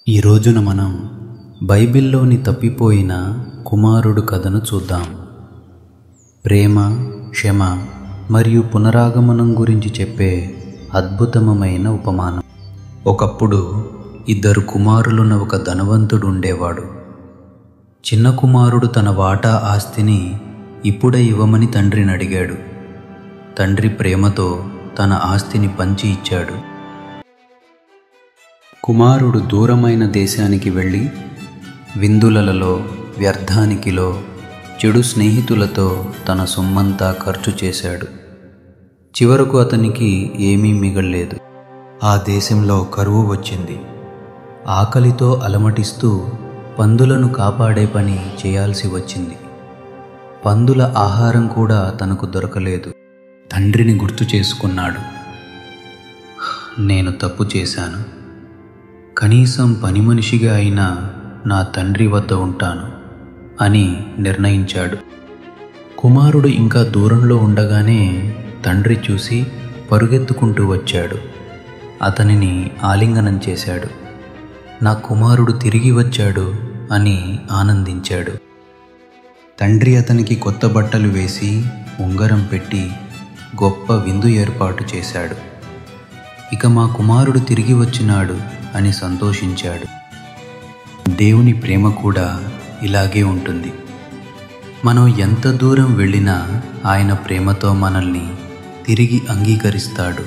ఈ రోజున మనం బైబిల్లోని తప్పిపోయిన కుమారుడు కథను చూద్దాం. ప్రేమ, క్షమ మరియు పునరాగమనం గురించి చెప్పే అద్భుతమైన ఉపమానం. ఒకప్పుడు ఇద్దరు కుమారులున్న ఒక ధనవంతుడు ఉండేవాడు. చిన్న కుమారుడు తన వాటా ఆస్తిని ఇప్పుడే ఇవ్వమని తండ్రిని అడిగాడు. తండ్రి ప్రేమతో తన ఆస్తిని పంచి ఇచ్చాడు. కుమారుడు దూరమైన దేశానికి వెళ్ళి విందులలో, వ్యర్థానికిలో, చెడు స్నేహితులతో తన సొమ్మంతా ఖర్చు చేశాడు. చివరకు అతనికి ఏమీ మిగల్లేదు. ఆ దేశంలో కరువు వచ్చింది. ఆకలితో అలమటిస్తూ పందులను కాపాడే పని చేయాల్సి వచ్చింది. పందుల ఆహారం కూడా తనకు దొరకలేదు. తండ్రిని గుర్తు చేసుకున్నాడు. నేను తప్పు చేశాను. కనీసం పని మనిషిగా అయినా నా తండ్రి వద్ద ఉంటాను అని నిర్ణయించాడు. కుమారుడు ఇంకా దూరంలో ఉండగానే తండ్రి చూసి పరుగెత్తుకుంటూ వచ్చాడు. అతనిని ఆలింగనం చేశాడు. నా కుమారుడు తిరిగి వచ్చాడు అని ఆనందించాడు. తండ్రి అతనికి కొత్త బట్టలు వేసి ఉంగరం పెట్టి గొప్ప విందు ఏర్పాటు చేశాడు. ఇక మా కుమారుడు తిరిగి వచ్చినాడు అని సంతోషించాడు. దేవుని ప్రేమ కూడా ఇలాగే ఉంటుంది. మనం ఎంత దూరం వెళ్ళినా ఆయన ప్రేమతో మనల్ని తిరిగి అంగీకరిస్తాడు.